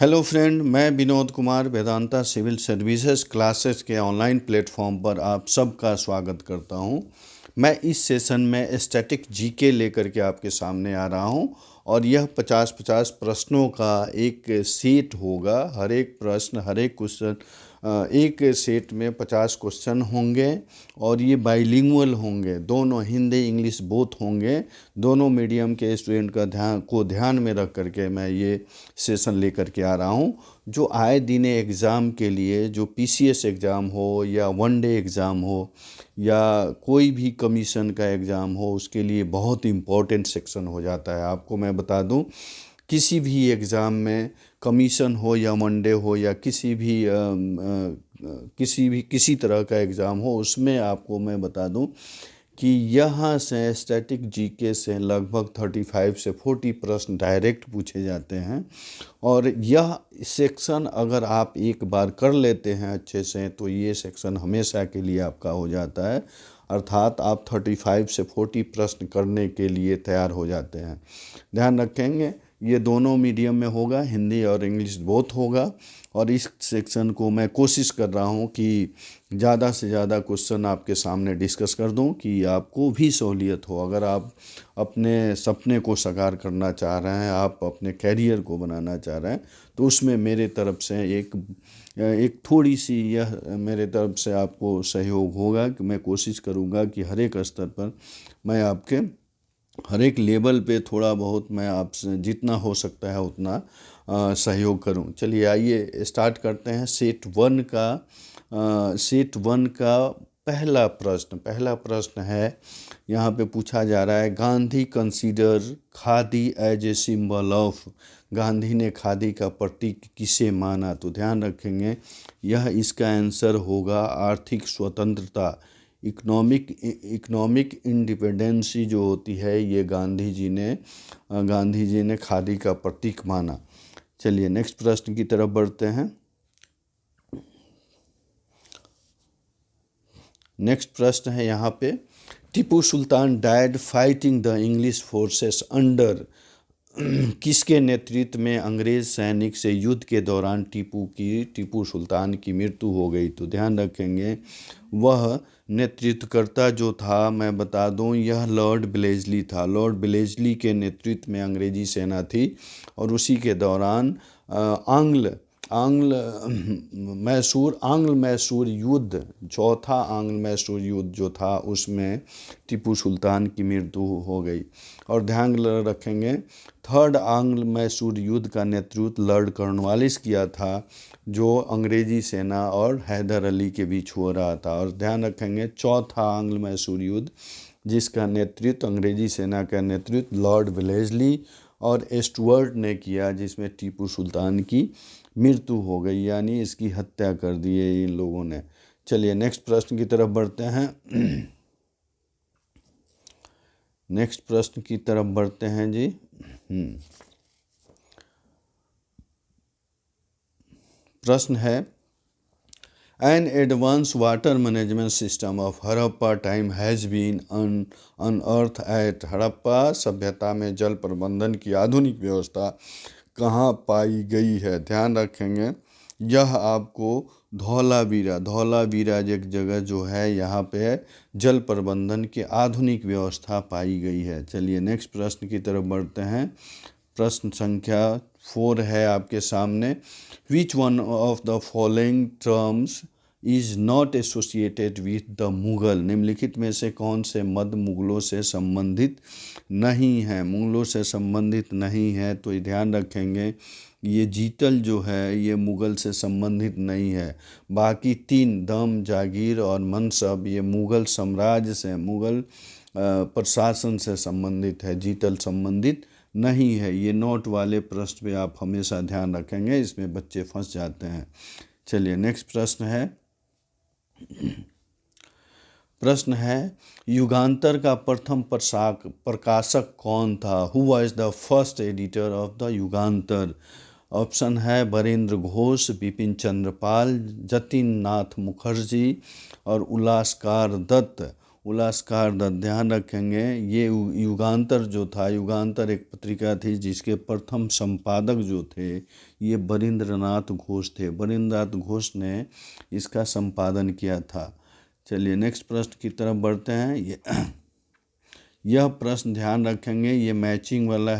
Hello friend, मैं Vinod Kumar Vedanta civil services classes के online platform पर आप सबका स्वागत करता हूं। मैं इस सेशन में स्टैटिक जीके लेकर के आपके सामने आ रहा हूं और यह 50-50 प्रश्नों का एक सेट होगा। हर एक प्रश्न, हर एक क्वेश्चन, एक सेट में 50 क्वेश्चन होंगे और ये बाइलिंगुअल होंगे, दोनों हिंदी इंग्लिश बोथ होंगे। दोनों मीडियम के स्टूडेंट का ध्यान में रख करके मैं ये सेशन लेकर के आ रहा हूँ। जो आए दिन एग्ज़ाम के लिए, जो पीसीएस एग्ज़ाम हो या वन डे एग्ज़ाम हो या कोई भी कमीशन का एग्ज़ाम हो, उसके लिए बहुत इम्पोर्टेंट सेक्शन हो जाता है। आपको मैं बता दूं, किसी भी एग्ज़ाम में, कमीशन हो या वन डे हो या किसी तरह का एग्ज़ाम हो, उसमें आपको मैं बता दूं कि यहाँ से स्टैटिक जीके से लगभग 35 से 40 प्रश्न डायरेक्ट पूछे जाते हैं। और यह सेक्शन अगर आप एक बार कर लेते हैं अच्छे से, तो ये सेक्शन हमेशा के लिए आपका हो जाता है। अर्थात आप 35 से 40 प्रश्न करने के लिए तैयार हो जाते हैं। ध्यान रखेंगे, ये दोनों मीडियम में होगा, हिंदी और इंग्लिश बोथ होगा। और इस सेक्शन को मैं कोशिश कर रहा हूँ कि ज़्यादा से ज़्यादा क्वेश्चन आपके सामने डिस्कस कर दूँ कि आपको भी सहूलियत हो। अगर आप अपने सपने को साकार करना चाह रहे हैं, आप अपने कैरियर को बनाना चाह रहे हैं, तो उसमें मेरे तरफ से एक थोड़ी सी यह मेरे तरफ से आपको सहयोग होगा कि मैं कोशिश करूँगा कि हर एक स्तर पर मैं आपके हर एक लेवल पे थोड़ा बहुत मैं आपसे जितना हो सकता है उतना सहयोग करूं। चलिए आइए स्टार्ट करते हैं। सेट वन का पहला प्रश्न है। यहाँ पे पूछा जा रहा है, Gandhi consider khadi as a symbol of. Gandhi ने खादी का प्रतीक किसे माना? तो ध्यान रखेंगे, यह इसका आंसर होगा आर्थिक स्वतंत्रता। इकोनॉमिक इंडिपेंडेंसी जो होती है, ये गांधी जी ने खादी का प्रतीक माना। चलिए नेक्स्ट प्रश्न की तरफ बढ़ते हैं। नेक्स्ट प्रश्न है यहाँ पे, Tipu Sultan died fighting the English forces under. किसके नेतृत्व में अंग्रेज सैनिक से युद्ध के दौरान टीपू सुल्तान की मृत्यु हो गई? तो ध्यान रखेंगे, वह नेतृत्वकर्ता जो था, मैं बता दूं, यह लॉर्ड ब्लेजली था। लॉर्ड ब्लेजली के नेतृत्व में अंग्रेजी सेना थी और उसी के दौरान आंग्ल मैसूर युद्ध, चौथा आंग्ल मैसूर युद्ध जो था, उसमें टीपू सुल्तान की मृत्यु हो गई। और ध्यान रखेंगे, थर्ड आंग्ल मैसूर युद्ध का नेतृत्व लॉर्ड कॉर्नवालिस किया था, जो अंग्रेजी सेना और हैदर अली के बीच हो रहा था। और ध्यान रखेंगे, चौथा आंग्ल मैसूर युद्ध जिसका नेतृत्व, अंग्रेजी सेना का नेतृत्व लॉर्ड वेलेस्ली और स्टुअर्ट ने किया, जिसमें टीपू सुल्तान की मृत्यु हो गई, यानी इसकी हत्या कर दी है इन लोगों ने। चलिए नेक्स्ट प्रश्न की तरफ बढ़ते हैं। नेक्स्ट प्रश्न की तरफ बढ़ते हैं जी। प्रश्न है, an advance water management system of Harappa time has been unearth at. Harappa सभ्यता में जल प्रबंधन की आधुनिक व्यवस्था कहाँ पाई गई है? ध्यान रखेंगे, यह आपको धौलावीरा एक जगह जो है, यहाँ पे जल प्रबंधन की आधुनिक व्यवस्था पाई गई है। चलिए नेक्स्ट प्रश्न की तरफ बढ़ते हैं। प्रश्न संख्या 4 है आपके सामने, which one of the following terms is not associated with the Mughal. निम्नलिखित में से कौन से मद मुगलों से संबंधित नहीं है? मुगलों से संबंधित नहीं है, तो ध्यान रखेंगे, ये जीतल जो है ये मुगल से संबंधित नहीं है। बाकी तीन, दम, जागीर और मनसब, ये मुगल साम्राज्य से, मुगल प्रशासन से संबंधित है। जीतल संबंधित नहीं है। ये नोट वाले प्रश्न पे आप हमेशा ध्यान रखेंगे, इसमें बच्चे फंस जाते हैं। चलिए नेक्स्ट प्रश्न है, युगांतर का प्रथम प्रकाशक कौन था? Who was the first editor of the Yugantar? Option है बरेंद्र घोष, बिपिन चंद्र पाल, जतिन नाथ मुखर्जी और उल्लासकार दत्त। उल्लासकार दत्त, ध्यान रखेंगे ये युगांतर जो था, युगांतर एक पत्रिका थी जिसके प्रथम संपादक जो थे ये बरिंद्रनाथ घोष थे। बरिंद्रनाथ घोष ने इसका संपादन किया था। चलिए नेक्स्ट प्रश्न की तरफ बढ़ते हैं। यह प्रश्न ध्यान रखेंगे ये मैचिंग वाला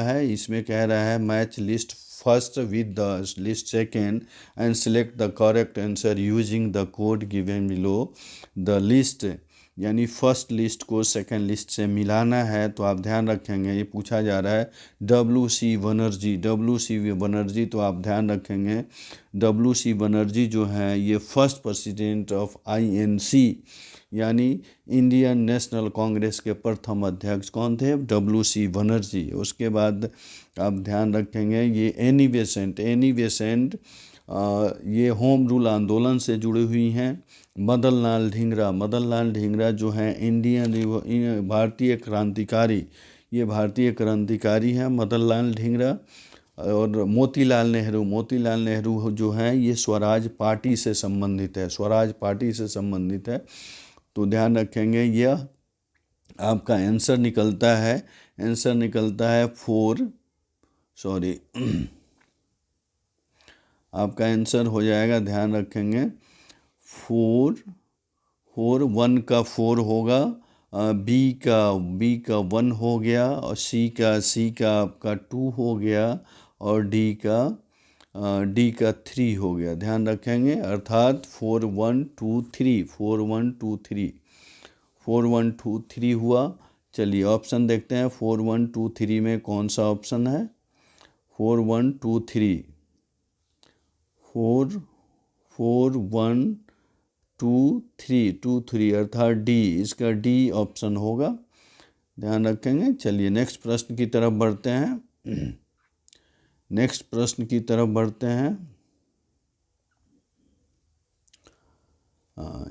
है। इसमें कह रहा है match list first with the list second and select the correct answer using the code given below the list, यानी फर्स्ट लिस्ट को सेकंड लिस्ट से मिलाना है। तो आप ध्यान रखेंगे ये पूछा जा रहा है WC बनर्जी, तो आप ध्यान रखेंगे WC बनर्जी जो है ये फर्स्ट प्रेसिडेंट ऑफ INC यानी इंडियन नेशनल कांग्रेस के प्रथम अध्यक्ष कौन थे? WC बनर्जी। उसके बाद आप ध्यान रखेंगे ये एनी बेसेंट ये होम रूल आंदोलन से जुड़ी हुई हैं। मदन लाल ढींगरा जो हैं इंडियन भारतीय क्रांतिकारी, ये भारतीय क्रांतिकारी हैं मदन लाल ढींगरा। और मोतीलाल नेहरू जो हैं ये स्वराज पार्टी से संबंधित है। तो ध्यान रखेंगे यह आपका आंसर निकलता है 4 आपका आंसर हो जाएगा, ध्यान रखेंगे 4 1 का 4 होगा, बी का 1 हो गया, और सी का आपका 2 हो गया, और डी का 3 हो गया। ध्यान रखेंगे अर्थात 4 1 2 3 हुआ। चलिए ऑप्शन देखते हैं 4 1 2 3 में कौन सा ऑप्शन है? 4 1 2 3 2 3 अर्थात डी, इसका डी ऑप्शन होगा। ध्यान रखेंगे। चलिए नेक्स्ट प्रश्न की तरफ बढ़ते हैं।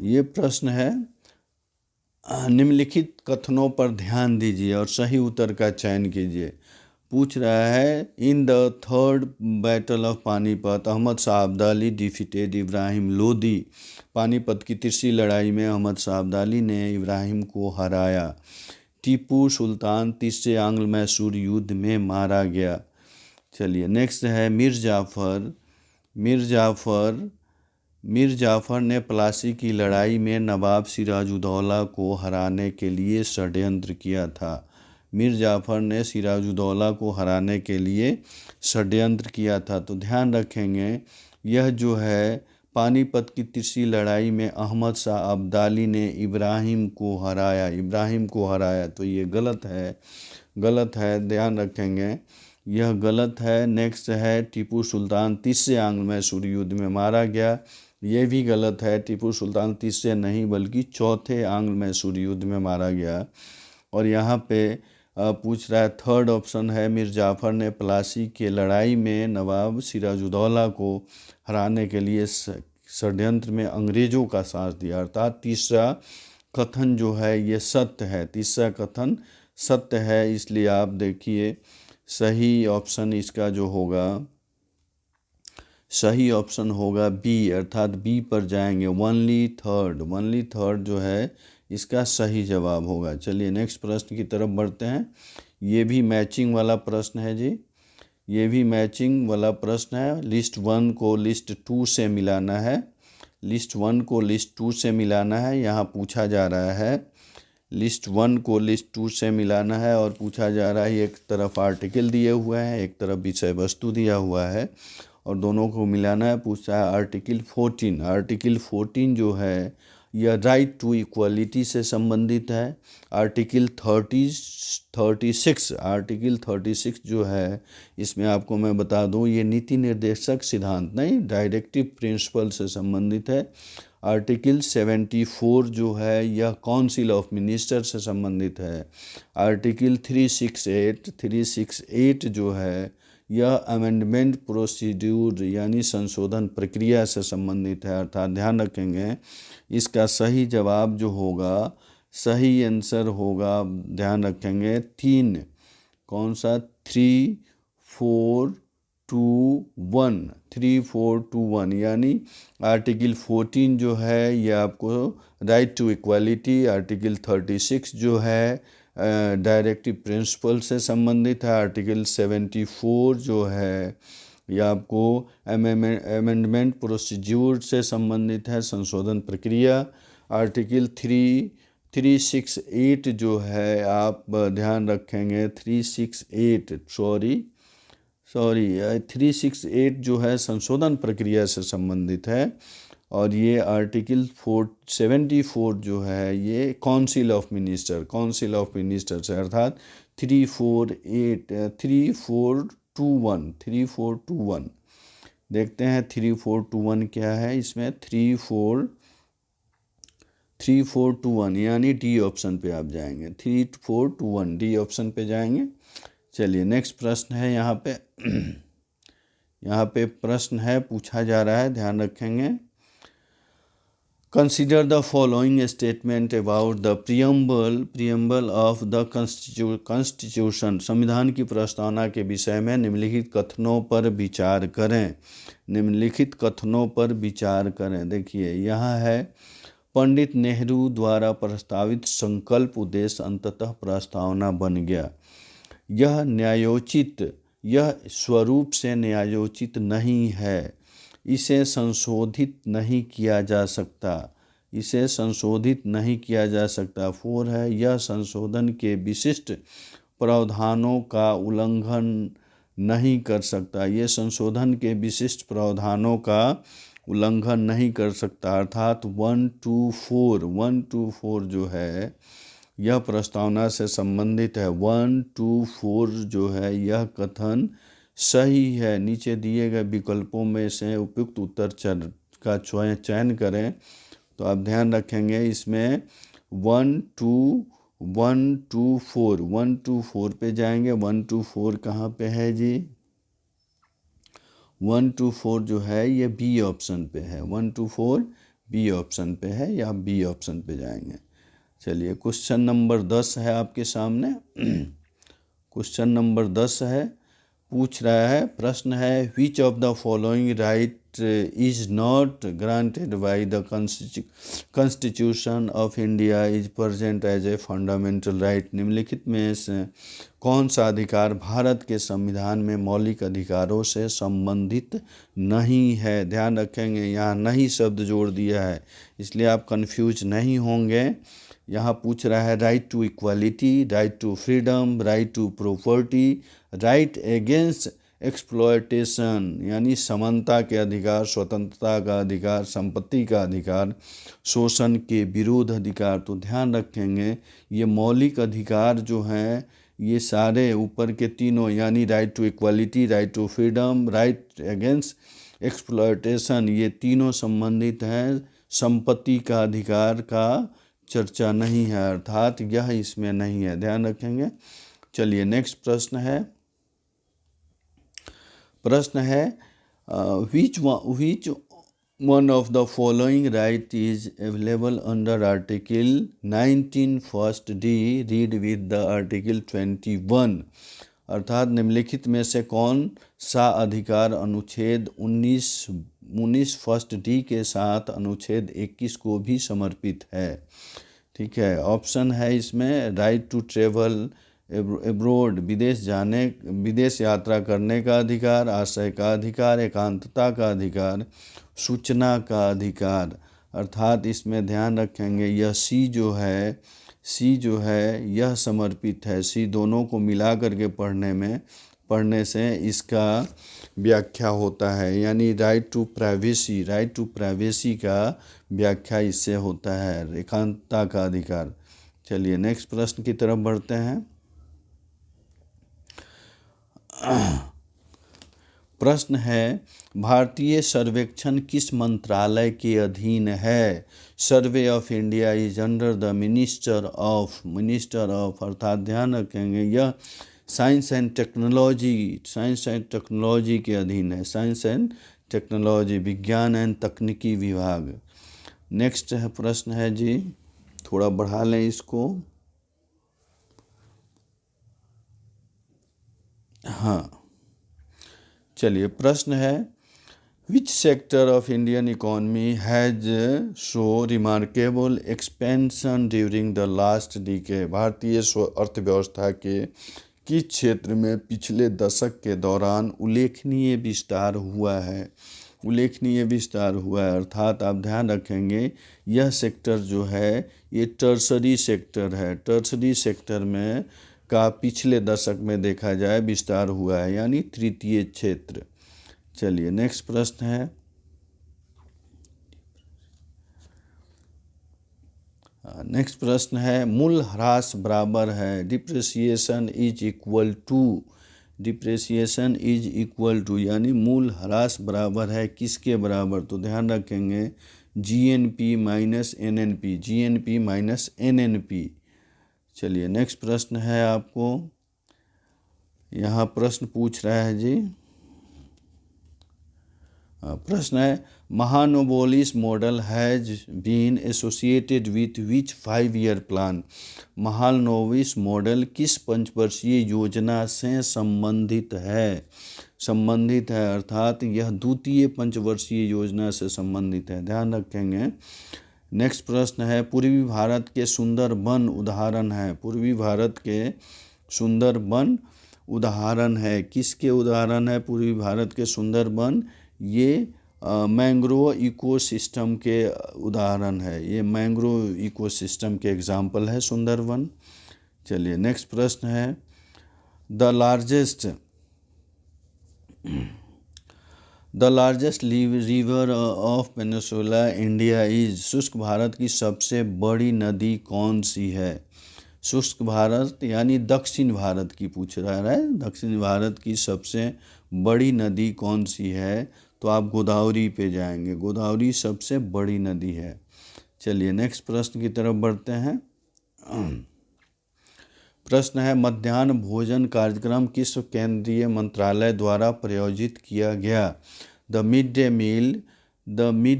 ये प्रश्न है निम्नलिखित कथनों पर ध्यान दीजिए और सही उत्तर का चयन कीजिए। पूछ रहा है in the third battle of Panipat Ahmad Shah Abdali defeated Ibrahim Lodi. Panipat की तीसरी लड़ाई में अहमद शाह अब्दाली ने इब्राहिम को हराया। टीपू सुल्तान तीसरे आंग्ल मैसूर युद्ध में मारा गया। चलिए नेक्स्ट है मीर जाफ़र ने प्लासी की लड़ाई में नवाब सिराजुद्दौला को हराने के लिए षड्यंत्र किया था। मीर जाफ़र ने सिराजुद्दौला को हराने के लिए षड्यंत्र किया था। तो ध्यान रखेंगे यह जो है पानीपत की तीसरी लड़ाई में अहमद शाह अब्दाली ने इब्राहिम को हराया, तो ये गलत है। ध्यान रखेंगे यह गलत है। नेक्स्ट है टीपू सुल्तान तीसरे आंग्ल मैसूर युद्ध में मारा गया, ये भी गलत है। टीपू सुल्तान तीसरे नहीं बल्कि चौथे आंग्ल मैसूर युद्ध में मारा गया। और यहाँ पे पूछ रहा है थर्ड ऑप्शन है मीर जाफ़र ने प्लासी के लड़ाई में नवाब सिराजुद्दौला को हराने के लिए षड्यंत्र में अंग्रेज़ों का साथ दिया, अर्थात तीसरा कथन जो है ये सत्य है। तीसरा कथन सत्य है, इसलिए आप देखिए सही ऑप्शन इसका जो होगा सही ऑप्शन होगा बी, अर्थात बी पर जाएंगे। ओनली थर्ड जो है इसका सही जवाब होगा। चलिए नेक्स्ट प्रश्न की तरफ बढ़ते हैं। ये भी मैचिंग वाला प्रश्न है जी, लिस्ट 1 को लिस्ट 2 से मिलाना है। यहाँ पूछा जा रहा है लिस्ट 1 को लिस्ट 2 से मिलाना है, और पूछा जा रहा है एक तरफ आर्टिकल दिए हुए हैं, एक तरफ विषय वस्तु दिया हुआ है, और दोनों को मिलाना है। पूछा है आर्टिकल 14 जो है यह राइट टू इक्वलिटी से संबंधित है। आर्टिकल 36 जो है इसमें आपको मैं बता दूं ये नीति निर्देशक सिद्धांत नहीं, डायरेक्टिव प्रिंसिपल से संबंधित है। आर्टिकल 74 जो है यह काउंसिल ऑफ मिनिस्टर से संबंधित है। आर्टिकल 368 जो है यह अमेंडमेंट प्रोसीड्यूर यानी संशोधन प्रक्रिया से संबंधित है, अर्थात ध्यान रखेंगे इसका सही जवाब जो होगा, सही आंसर होगा, ध्यान रखेंगे 3, कौन सा 3, 4, 3421 3421 यानी आर्टिकल 14 जो है ये आपको राइट टू इक्वालिटी, आर्टिकल 36 जो है डायरेक्टिव प्रिंसिपल से संबंधित है, आर्टिकल 74 जो है ये आपको अमेंडमेंट प्रोसीज्यूर से संबंधित है, संशोधन प्रक्रिया। आर्टिकल 368 जो है आप ध्यान रखेंगे 368 368 जो है संशोधन प्रक्रिया से संबंधित है। और ये आर्टिकल 74 जो है ये काउंसिल ऑफ मिनिस्टर से, अर्थात 3421 देखते हैं 3421 क्या है इसमें। 3421 यानी डी ऑप्शन पे आप जाएंगे, 3421 डी ऑप्शन पे जाएंगे। चलिए नेक्स्ट प्रश्न है यहाँ पे प्रश्न है पूछा जा रहा है, ध्यान रखेंगे। Consider the following statement about the preamble of the constitution. संविधान की प्रस्तावना के विषय में निम्नलिखित कथनों पर विचार करें। देखिए यहाँ है, पंडित नेहरू द्वारा प्रस्तावित संकल्प उद्देश्य अंततः प्रस्तावना बन गया। यह स्वरूप से न्यायोचित नहीं है, इसे संशोधित नहीं किया जा सकता। 4 है, यह संशोधन के विशिष्ट प्रावधानों का उल्लंघन नहीं कर सकता। ये संशोधन के विशिष्ट प्रावधानों का उल्लंघन नहीं कर सकता, अर्थात 124 जो है यह प्रस्तावना से संबंधित है। 124 जो है यह कथन सही है। नीचे दिए गए विकल्पों में से उपयुक्त उत्तर का चयन करें। तो आप ध्यान रखेंगे इसमें 124 पे जाएंगे। 124 कहाँ पे है जी? 124 जो है ये बी ऑप्शन पे है। 124 बी ऑप्शन पे है, या बी ऑप्शन पे जाएंगे। चलिए क्वेश्चन नंबर 10 है आपके सामने। क्वेश्चन नंबर 10 है, पूछ रहा है, प्रश्न है, which of the following right is not granted by the constitution of India is present as a fundamental right. निम्नलिखित में से कौन सा अधिकार भारत के संविधान में मौलिक अधिकारों से संबंधित नहीं है? ध्यान रखेंगे यहाँ नहीं शब्द जोड़ दिया है, इसलिए आप कंफ्यूज नहीं होंगे। यहाँ पूछ रहा है right to equality, right to freedom, right to property, right against exploitation यानी समानता के अधिकार, स्वतंत्रता का अधिकार, संपत्ति का अधिकार, शोषण के विरोध अधिकार। तो ध्यान रखेंगे ये मौलिक अधिकार जो हैं ये सारे ऊपर के तीनों यानी right to equality, right to freedom, right against exploitation, ये तीनों संबंधित हैं। संपत्ति का अधिकार का चर्चा नहीं है, अर्थात यह इसमें नहीं है, ध्यान रखेंगे। चलिए नेक्स्ट प्रश्न है which one of the following right is available under article 19 first D read with the article 21। अर्थात निम्नलिखित में से कौन सा अधिकार अनुच्छेद 19 फर्स्ट डी के साथ अनुच्छेद 21 को भी समर्पित है? ठीक है, ऑप्शन है इसमें राइट टू ट्रेवल एब्रोड, विदेश यात्रा करने का अधिकार, आश्रय का अधिकार, एकांतता का अधिकार, सूचना का अधिकार। अर्थात इसमें ध्यान रखेंगे यह सी जो है यह समर्पित है। सी दोनों को मिला करके पढ़ने से इसका व्याख्या होता है, यानी राइट टू प्राइवेसी का व्याख्या इससे होता है, एकांतता का अधिकार। चलिए नेक्स्ट प्रश्न की तरफ बढ़ते हैं। प्रश्न है, भारतीय सर्वेक्षण किस मंत्रालय के अधीन है? Survey of India is under the minister of, अर्थात ध्यान रखेंगे यह साइंस एंड टेक्नोलॉजी के अधीन है। साइंस एंड टेक्नोलॉजी, विज्ञान एवं तकनीकी विभाग। नेक्स्ट है प्रश्न है जी, थोड़ा बढ़ा लें इसको। हाँ चलिए प्रश्न है, which sector of Indian economy has show remarkable expansion during the last decade. भारतीय अर्थव्यवस्था के किस क्षेत्र में पिछले दशक के दौरान उल्लेखनीय विस्तार हुआ है। उल्लेखनीय विस्तार हुआ है अर्थात आप ध्यान रखेंगे यह सेक्टर जो है ये टर्सरी सेक्टर है। टर्सरी सेक्टर में का पिछले दशक में देखा जाए विस्तार हुआ है, यानी तृतीय क्षेत्र। चलिए नेक्स्ट प्रश्न है, नेक्स्ट प्रश्न है, मूल ह्रास बराबर है डिप्रेशिएशन इज इक्वल टू यानी मूल ह्रास बराबर है किसके बराबर। तो ध्यान रखेंगे जीएनपी माइनस एनएनपी। चलिए नेक्स्ट प्रश्न है, आपको यहाँ प्रश्न पूछ रहा है जी, प्रश्न है, महानोबोलिस model has been associated with which 5-year plan. महानोबोलिस मॉडल किस पंचवर्षीय योजना से संबंधित है अर्थात यह द्वितीय पंचवर्षीय योजना से संबंधित है। ध्यान रखेंगे। नेक्स्ट प्रश्न है, पूर्वी भारत के सुंदर वन उदाहरण है। पूर्वी भारत के सुंदर वन उदाहरण है किसके उदाहरण है। पूर्वी भारत के सुंदर वन ये मैंग्रोव इकोसिस्टम के उदाहरण है। ये मैंग्रोव इकोसिस्टम के एग्जाम्पल है सुंदरवन। चलिए नेक्स्ट प्रश्न है, the largest river of peninsula India is. शुष्क भारत की सबसे बड़ी नदी कौन सी है। शुष्क भारत यानी दक्षिण भारत की पूछ रहा है। दक्षिण भारत की सबसे बड़ी नदी कौन सी है। तो आप गोदावरी पे जाएंगे, गोदावरी सबसे बड़ी नदी है। चलिए नेक्स्ट प्रश्न की तरफ बढ़ते हैं। प्रश्न है, मध्याह्न भोजन कार्यक्रम किस केंद्रीय मंत्रालय द्वारा प्रायोजित किया गया। The mid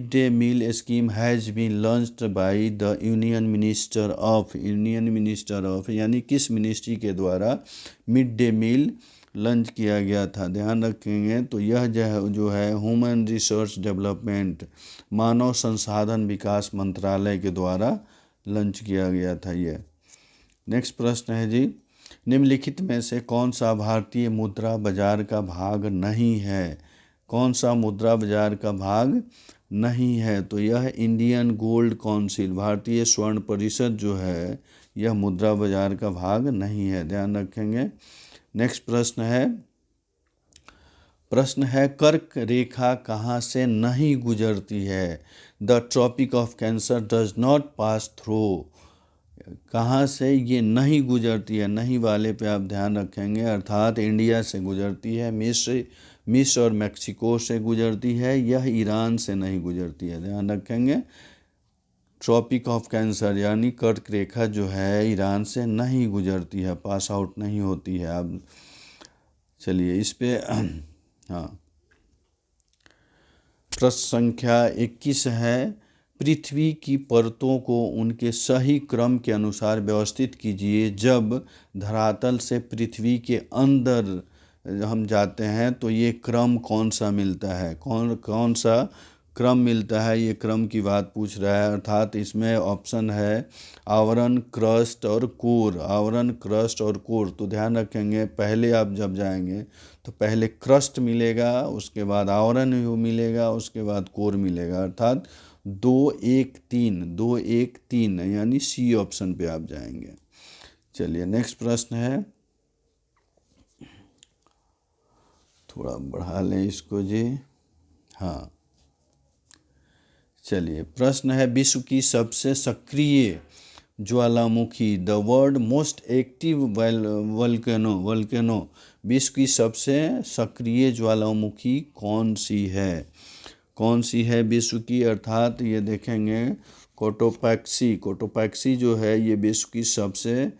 day meal scheme has been launched by the union minister of यानी किस मिनिस्ट्री के द्वारा मिड डे मील लॉन्च किया गया था। ध्यान रखेंगे तो यह जो है ह्यूमन रिसोर्स डेवलपमेंट मानव संसाधन विकास मंत्रालय के द्वारा लॉन्च किया गया था ये। नेक्स्ट प्रश्न है जी, निम्नलिखित में से कौन सा भारतीय मुद्रा बाजार का भाग नहीं है। कौन सा मुद्रा बाजार का भाग नहीं है। तो यह इंडियन गोल्ड काउंसिल भारतीय स्वर्ण परिषद जो है यह मुद्रा बाजार का भाग नहीं है। ध्यान रखेंगे। नेक्स्ट प्रश्न है कर्क रेखा कहाँ से नहीं गुजरती है। The tropic of cancer does not pass through. कहाँ से ये नहीं गुजरती है, नहीं वाले पे आप ध्यान रखेंगे अर्थात इंडिया से गुजरती है, मिस्र और मैक्सिको से गुजरती है, यह ईरान से नहीं गुजरती है। ध्यान रखेंगे ट्रॉपिक ऑफ कैंसर यानी कर्क रेखा जो है ईरान से नहीं गुजरती है, पास आउट नहीं होती है। अब चलिए इस पे हाँ प्रश्न संख्या 21 है, पृथ्वी की परतों को उनके सही क्रम के अनुसार व्यवस्थित कीजिए। जब धरातल से पृथ्वी के अंदर हम जाते हैं तो ये क्रम कौन सा मिलता है, कौन सा क्रम मिलता है, ये क्रम की बात पूछ रहा है। अर्थात इसमें ऑप्शन है आवरण, क्रस्ट और कोर। आवरण, क्रस्ट और कोर। तो ध्यान रखेंगे पहले आप जब जाएंगे तो पहले क्रस्ट मिलेगा, उसके बाद आवरण मिलेगा, उसके बाद कोर मिलेगा। अर्थात 2-1-3 यानी सी ऑप्शन पे आप जाएंगे। चलिए नेक्स्ट प्रश्न है, थोड़ा बढ़ा लें इसको जी। हाँ चलिए प्रश्न है, विश्व की सबसे सक्रिय ज्वालामुखी। The world most active volcano. विश्व की सबसे सक्रिय ज्वालामुखी कौन सी है विश्व की। अर्थात ये देखेंगे कोटोपैक्सी जो है ये विश्व की सबसे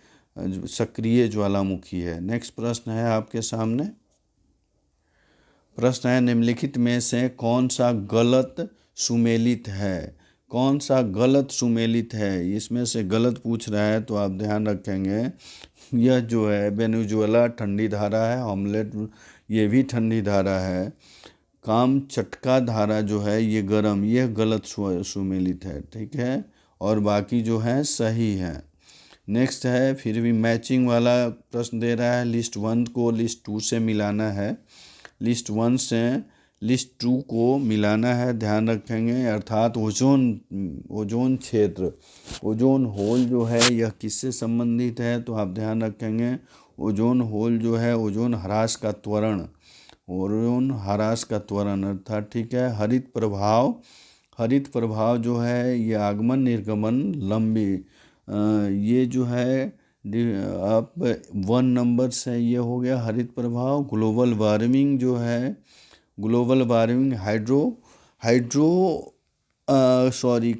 सक्रिय ज्वालामुखी है। नेक्स्ट प्रश्न है आपके सामने। प्रश्न है, निम्नलिखित में से कौन सा गलत सुमेलित है। कौन सा गलत सुमेलित है, इसमें से गलत पूछ रहा है तो आप ध्यान रखेंगे यह जो है वेनेजुएला ठंडी धारा है, हामलेट ये भी ठंडी धारा है। कामचटका धारा जो है ये गर्म, यह गलत सुमेलित है, ठीक है, और बाकी जो है सही है। नेक्स्ट है फिर भी मैचिंग वाला प्रश्न दे रहा है, लिस्ट 1 को लिस्ट 2 से मिलाना है, लिस्ट 1 से लिस्ट 2 को मिलाना है, ध्यान रखेंगे। अर्थात ओजोन क्षेत्र, ओजोन होल जो है यह किससे संबंधित है, तो आप ध्यान रखेंगे ओजोन होल जो है ओजोन ह्रास का त्वरण, ओजोन ह्रास का त्वरण अर्थात, ठीक है। हरित प्रभाव, हरित प्रभाव जो है ये आगमन निर्गमन लंबी, ये जो है आप 1 नंबर से ये हो गया हरित प्रभाव। ग्लोबल वार्मिंग जो है, ग्लोबल वार्मिंग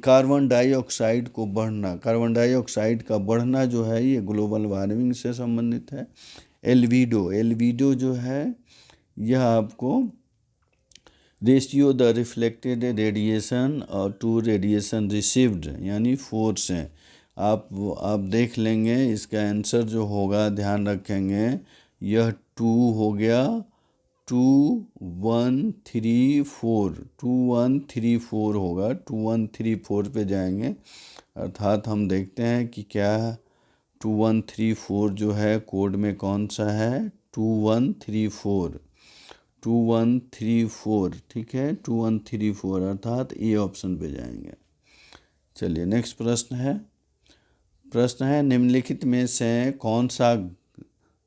कार्बन डाइऑक्साइड को बढ़ना, कार्बन डाइऑक्साइड का बढ़ना जो है ये ग्लोबल वार्मिंग से संबंधित है। एल्विडो, एल्विडो जो है यह आपको ratio the reflected radiation to radiation received यानी फोर्स है। आप देख लेंगे इसका आंसर जो होगा, ध्यान रखेंगे यह 2 हो गया, 2134, 2134 होगा, 2134 पे जाएंगे। अर्थात हम देखते हैं कि क्या 2134 जो है कोड में कौन सा है, 2134, 2134, ठीक है, 2134 अर्थात ए ऑप्शन पे जाएंगे। चलिए नेक्स्ट प्रश्न है, प्रश्न है निम्नलिखित में से कौन सा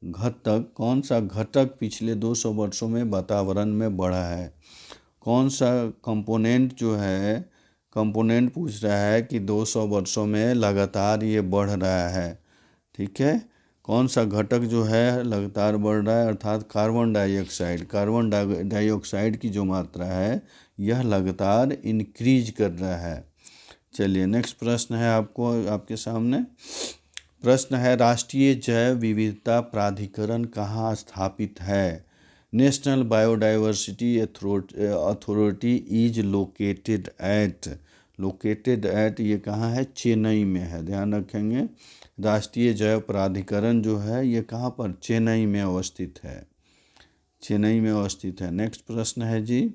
घटक पिछले 200 वर्षों में वातावरण में बढ़ा है। कौन सा कंपोनेंट जो है, कंपोनेंट पूछ रहा है कि 200 वर्षों में लगातार ये बढ़ रहा है, ठीक है। कौन सा घटक जो है लगातार बढ़ रहा है, अर्थात कार्बन डाइऑक्साइड, कार्बन डाइऑक्साइड की जो मात्रा है यह लगातार इंक्रीज कर रहा है। चलिए नेक्स्ट प्रश्न है आपके सामने, प्रश्न है राष्ट्रीय जैव विविधता प्राधिकरण कहाँ स्थापित है। National biodiversity authority is located at, ये कहाँ है, चेन्नई में है, ध्यान रखेंगे। राष्ट्रीय जैव प्राधिकरण जो है ये कहाँ पर, चेन्नई में अवस्थित है, चेन्नई में अवस्थित है। नेक्स्ट प्रश्न है जी,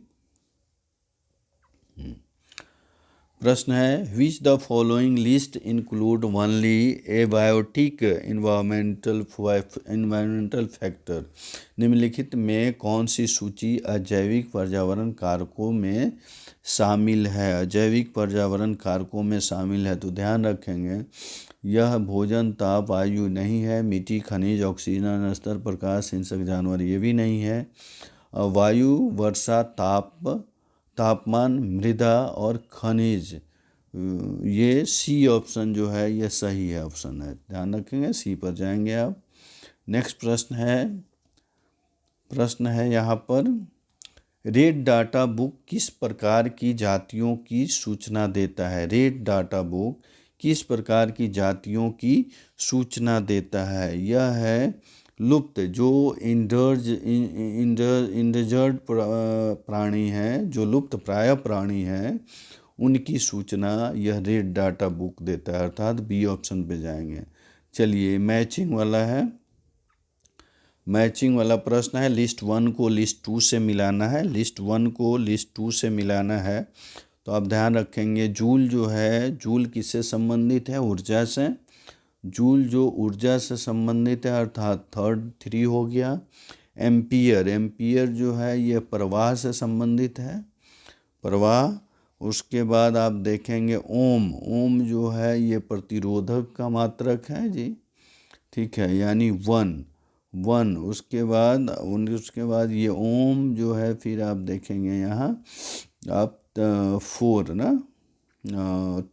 प्रश्न है which the following list include only abiotic environmental factor. निम्नलिखित में कौन सी सूची अजैविक पर्यावरण कारकों में शामिल है, अजैविक पर्यावरण कारकों में शामिल है, तो ध्यान रखेंगे यह भोजन, ताप, वायु नहीं है, मिट्टी, खनिज, ऑक्सीजन स्तर, प्रकाश, हिंसक जानवर ये भी नहीं है, वायु, वर्षा, तापमान, मृदा और खनिज, ये सी ऑप्शन जो है ये सही है, ऑप्शन है, ध्यान रखेंगे सी पर जाएंगे आप। नेक्स्ट प्रश्न है यहाँ पर, रेड डाटा बुक किस प्रकार की जातियों की सूचना देता है। रेड डाटा बुक किस प्रकार की जातियों की सूचना देता है, यह है लुप्त, जो इंडर्जर्ड प्राणी हैं, जो लुप्त प्राय प्राणी हैं, उनकी सूचना यह रेड डाटा बुक देता है, अर्थात बी ऑप्शन पे जाएंगे। चलिए मैचिंग वाला है, मैचिंग वाला प्रश्न है, लिस्ट 1 को लिस्ट 2 से मिलाना है, लिस्ट 1 को लिस्ट 2 से मिलाना है, तो आप ध्यान रखेंगे जूल जो है, जूल किससे संबंधित है, ऊर्जा से, जूल जो ऊर्जा से संबंधित है, अर्थात 3 हो गया। एम्पियर, एम्पियर जो है ये प्रवाह से संबंधित है, प्रवाह। उसके बाद आप देखेंगे ओम, ओम जो है ये प्रतिरोधक का मात्रक है जी, ठीक है, यानी 1। उसके बाद ये ओम जो है, फिर आप देखेंगे यहाँ आप 4 ना,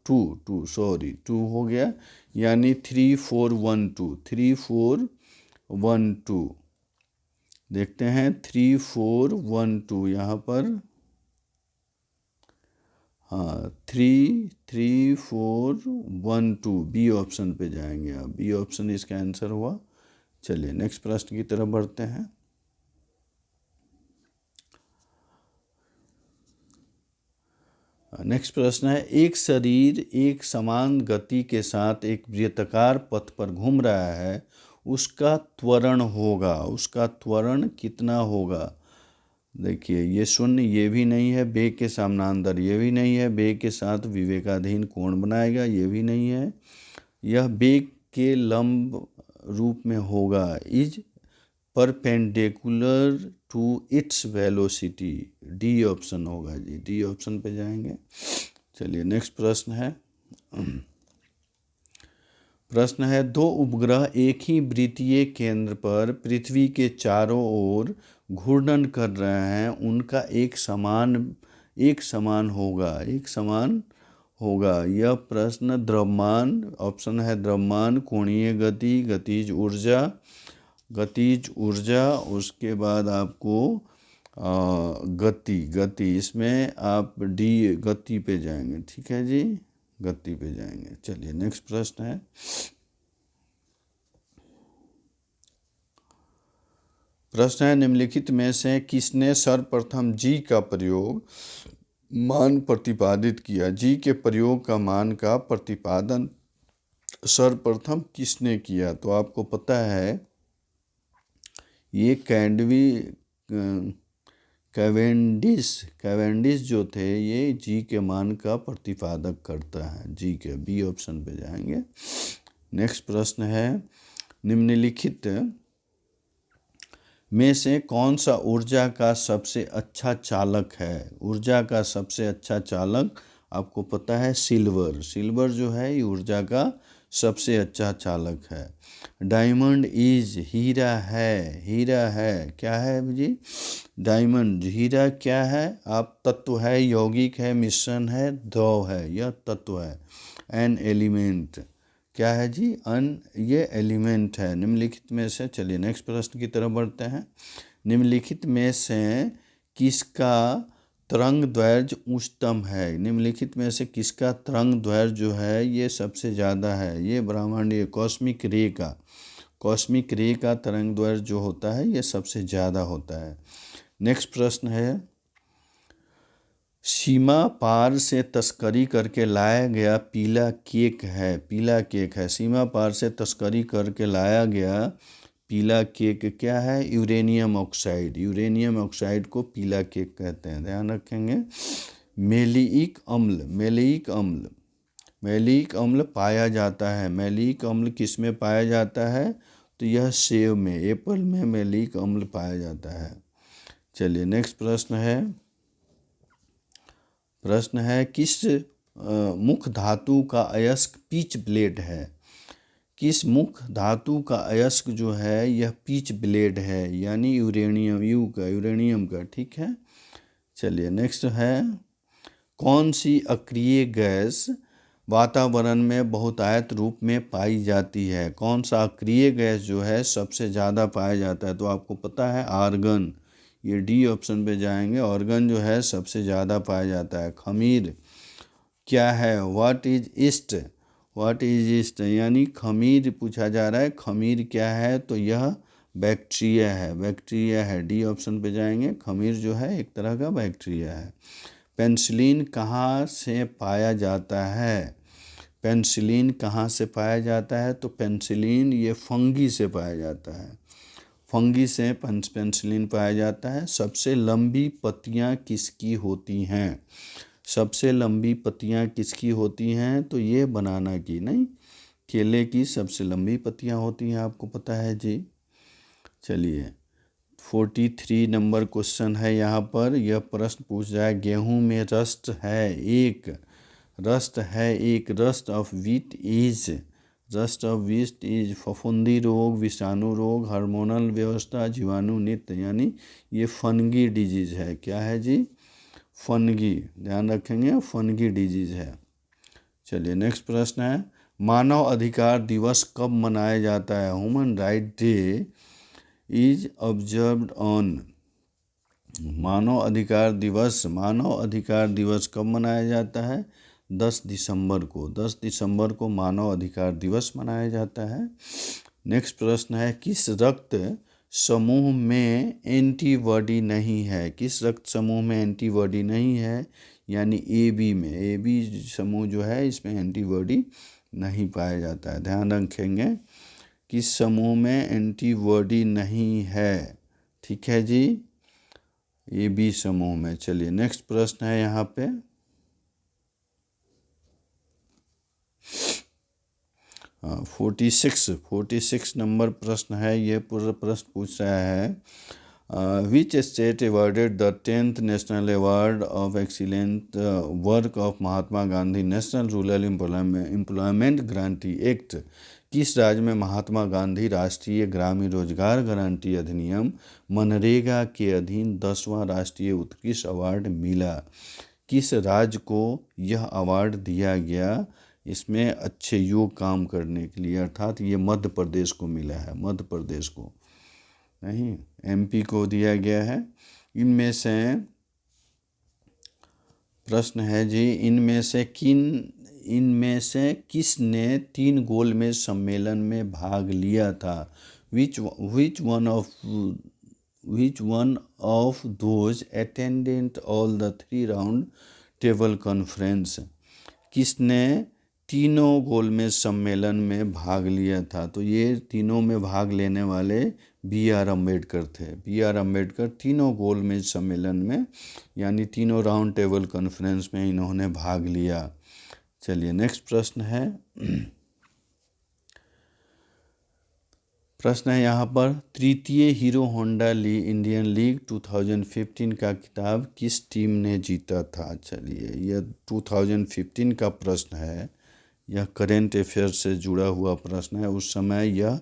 2 हो गया, यानी 3412 देखते हैं 3412 यहाँ पर, हाँ 3412 बी ऑप्शन पे जाएंगे आप, बी ऑप्शन इसका आंसर हुआ। चलिए नेक्स्ट प्रश्न की तरफ बढ़ते हैं। नेक्स्ट प्रश्न है, एक शरीर एक समान गति के साथ एक वृत्ताकार पथ पर घूम रहा है, उसका त्वरण होगा। उसका त्वरण कितना होगा? देखिए ये शून्य ये भी नहीं है, बेग के समानांतर ये भी नहीं है, बेग के साथ विवेकाधीन कोण बनाएगा ये भी नहीं है, यह बेग के लंब रूप में होगा। Is perpendicular to its velocity. D option होगा जी, डी ऑप्शन पे जाएंगे। चलिए नेक्स्ट प्रश्न है। प्रश्न है, दो उपग्रह एक ही वृत्तीय केंद्र पर पृथ्वी के चारों ओर घूर्णन कर रहे हैं, उनका एक समान होगा। यह प्रश्न द्रव्यमान, ऑप्शन है द्रव्यमान, कोणीय गति, गतिज ऊर्जा, उसके बाद आपको गति, इसमें आप डी गति पे जाएंगे। ठीक है जी, गति पे जाएंगे। चलिए नेक्स्ट प्रश्न है। प्रश्न है, निम्नलिखित में से किसने सर्वप्रथम जी का प्रयोग मान प्रतिपादित किया? जी के प्रयोग का मान का प्रतिपादन सर्वप्रथम किसने किया? तो आपको पता है ये कैवेंडिश जो थे, ये जी के मान का प्रतिपादक करता है। जी के बी ऑप्शन पे जाएंगे। नेक्स्ट प्रश्न है, निम्नलिखित में से कौन सा ऊर्जा का सबसे अच्छा चालक है? ऊर्जा का सबसे अच्छा चालक आपको पता है सिल्वर जो है ये ऊर्जा का सबसे अच्छा चालक है। डायमंड इज हीरा है क्या है जी? डायमंड हीरा क्या है? आप तत्व है, यौगिक है, मिश्रण है, द्रव है, यह तत्व है। एन एलिमेंट क्या है जी? ये एलिमेंट है। निम्नलिखित में से, चलिए नेक्स्ट प्रश्न की तरफ बढ़ते हैं। निम्नलिखित में से किसका तरंग दैर्घ्य उच्चतम है? निम्नलिखित में से किसका तरंग दैर्घ्य जो है ये सबसे ज़्यादा है? ये ब्रह्मांडीय कॉस्मिक रे का तरंग दैर्घ्य जो होता है ये सबसे ज़्यादा होता है। नेक्स्ट प्रश्न है, सीमा पार से तस्करी करके लाया गया पीला केक है। सीमा पार से तस्करी करके लाया गया पीला केक क्या है? यूरेनियम ऑक्साइड को पीला केक कहते हैं, ध्यान रखेंगे। मैलिक अम्ल पाया जाता है। मैलिक अम्ल किस में पाया जाता है? तो यह सेब में, एप्पल में मैलिक अम्ल पाया जाता है। चलिए नेक्स्ट प्रश्न है किस मुख्य धातु का अयस्क पिच ब्लेड है? किस मुख्य धातु का अयस्क जो है यह पिच ब्लेड है, यानी यूरेनियम का। ठीक है, चलिए नेक्स्ट है, कौन सी अक्रिय गैस वातावरण में बहुतायत रूप में पाई जाती है? कौन सा अक्रिय गैस जो है सबसे ज़्यादा पाया जाता है? तो आपको पता है आर्गन, ये डी ऑप्शन पे जाएंगे। आर्गन जो है सबसे ज़्यादा पाया जाता है। खमीर क्या है? व्हाट इज ईस्ट, यानी खमीर पूछा जा रहा है। खमीर क्या है? तो यह बैक्टीरिया है। डी ऑप्शन पे जाएंगे। खमीर जो है एक तरह का बैक्टीरिया है। पेनिसिलिन कहाँ से पाया जाता है? तो पेनिसिलिन ये फंगी से पाया जाता है। पेनिसिलिन पाया जाता है। सबसे लंबी पत्तियाँ किसकी होती हैं? तो ये बनाना की नहीं, केले की सबसे लंबी पत्तियाँ होती हैं, आपको पता है जी। चलिए 43 नंबर क्वेश्चन है यहाँ पर। यह प्रश्न पूछ रहा है, गेहूं में रस्ट ऑफ व्हीट इज फफूंदी रोग, विषाणु रोग, हार्मोनल व्यवस्था, जीवाणु नित्य, यानी ये फंगी डिजीज है। क्या है जी? फंगी, ध्यान रखेंगे, फंगी डिजीज है। चलिए नेक्स्ट प्रश्न है, मानव अधिकार दिवस कब मनाया जाता है? Human right day is observed on. मानव अधिकार दिवस कब मनाया जाता है? 10 दिसंबर को मानव अधिकार दिवस मनाया जाता है। नेक्स्ट प्रश्न है, किस रक्त समूह में एंटीबॉडी नहीं है? यानी ए बी समूह जो है इसमें एंटीबॉडी नहीं पाया जाता है, ध्यान रखेंगे। किस समूह में एंटीबॉडी नहीं है? ठीक है जी, ये बी समूह में। चलिए नेक्स्ट प्रश्न है यहाँ पे 46 नंबर प्रश्न है। ये पूरा प्रश्न पूछ रहा है which state awarded the 10th national award of excellent work of Mahatma Gandhi national rural employment guarantee act? किस राज्य में महात्मा गांधी राष्ट्रीय ग्रामीण रोजगार गारंटी अधिनियम मनरेगा के अधीन 10वां राष्ट्रीय उत्कृष्ट अवार्ड मिला? किस राज्य को यह अवार्ड दिया गया इसमें अच्छे योग काम करने के लिए? अर्थात ये मध्य प्रदेश को मिला है, मध्य प्रदेश को नहीं, एमपी को दिया गया है। इनमें से प्रश्न है जी, इनमें से किसने 3 गोलमेज सम्मेलन में भाग लिया था? Which one of those attendant all the 3 round table conference? किसने तीनों गोलमेज सम्मेलन में भाग लिया था? तो ये तीनों में भाग लेने वाले B.R. अम्बेडकर थे। B.R. अम्बेडकर तीनों गोलमेज सम्मेलन में यानी तीनों राउंड टेबल कॉन्फ्रेंस में इन्होंने भाग लिया। चलिए नेक्स्ट प्रश्न है यहाँ पर तृतीय हीरो होंडा इंडियन लीग 2015 का खिताब किस टीम ने जीता था? चलिए यह 2015 का प्रश्न है, यह करेंट अफेयर से जुड़ा हुआ प्रश्न है। उस समय यह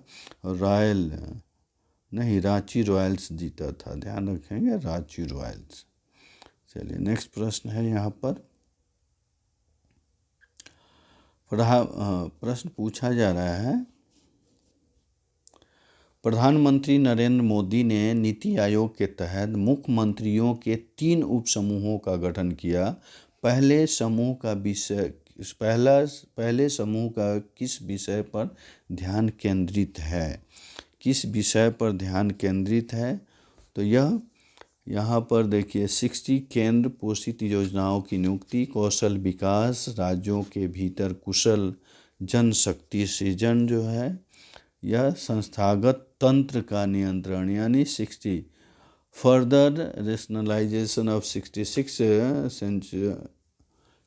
रांची रॉयल्स जीता था, ध्यान रखेंगे, रांची रॉयल्स। चलिए नेक्स्ट प्रश्न है यहाँ पर प्रश्न पूछा जा रहा है प्रधानमंत्री नरेंद्र मोदी ने नीति आयोग के तहत मुख्यमंत्रियों के 3 उपसमूहों का गठन किया। पहले समूह का किस विषय पर ध्यान केंद्रित है? किस विषय पर ध्यान केंद्रित है? तो यह यहाँ पर देखिए 60 केंद्र पोषित योजनाओं की नियुक्ति, कौशल विकास, राज्यों के भीतर कुशल जनशक्ति सृजन जो है, यह संस्थागत तंत्र का नियंत्रण यानी 60 further rationalisation of 66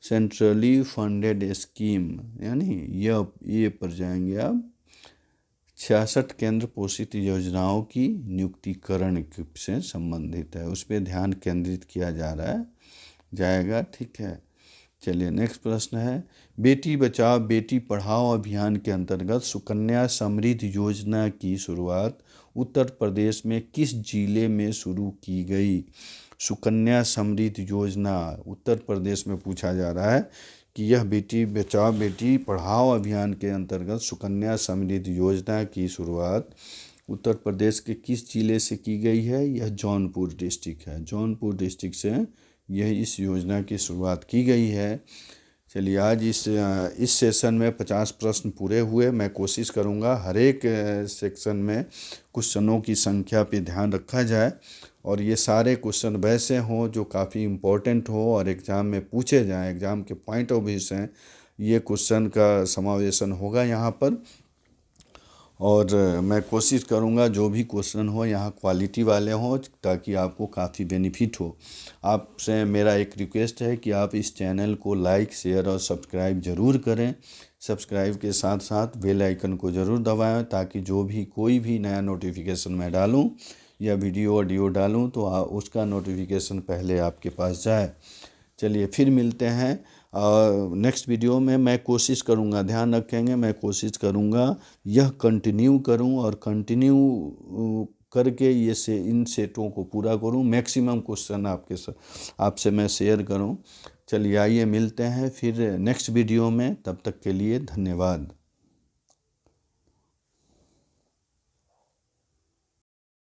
centrally funded scheme, यानी ये पर जाएंगे आप 66 केंद्र पोषित योजनाओं की नियुक्तिकरण से संबंधित है, उस पर ध्यान केंद्रित किया जाएगा। ठीक है, चलिए नेक्स्ट प्रश्न है बेटी बचाओ बेटी पढ़ाओ अभियान के अंतर्गत सुकन्या समृद्धि योजना की शुरुआत उत्तर प्रदेश में किस जिले में शुरू की गई? सुकन्या समृद्धि योजना उत्तर प्रदेश में पूछा जा रहा है कि यह बेटी बचाओ बेटी पढ़ाओ अभियान के अंतर्गत सुकन्या समृद्धि योजना की शुरुआत उत्तर प्रदेश के किस जिले से की गई है? यह जौनपुर डिस्ट्रिक्ट है, जौनपुर डिस्ट्रिक्ट से यह इस योजना की शुरुआत की गई है। चलिए आज इस सेशन में 50 प्रश्न पूरे हुए। मैं कोशिश करूंगा हर एक सेक्शन में क्वेश्चनों की संख्या पे ध्यान रखा जाए और ये सारे क्वेश्चन वैसे हों जो काफ़ी इम्पोर्टेंट हो और एग्ज़ाम में पूछे जाएं, एग्ज़ाम के पॉइंट ऑफ व्यू से ये क्वेश्चन का समावेशन होगा यहाँ पर। और मैं कोशिश करूँगा जो भी क्वेश्चन हो यहाँ क्वालिटी वाले हों ताकि आपको काफ़ी बेनिफिट हो। आपसे मेरा एक रिक्वेस्ट है कि आप इस चैनल को लाइक शेयर और सब्सक्राइब ज़रूर करें। सब्सक्राइब के साथ साथ बेल आइकन को ज़रूर दबाएं ताकि जो भी कोई भी नया नोटिफिकेशन मैं डालूं या वीडियो ऑडियो डालूं तो उसका नोटिफिकेशन पहले आपके पास जाए। चलिए फिर मिलते हैं नेक्स्ट वीडियो में। मैं कोशिश करूंगा, ध्यान रखेंगे, मैं कोशिश करूंगा यह कंटिन्यू करूं और कंटिन्यू करके इन सेटों को पूरा करूं, मैक्सिमम क्वेश्चन आपसे मैं शेयर करूं। चलिए आइए मिलते हैं फिर नेक्स्ट वीडियो में, तब तक के लिए धन्यवाद।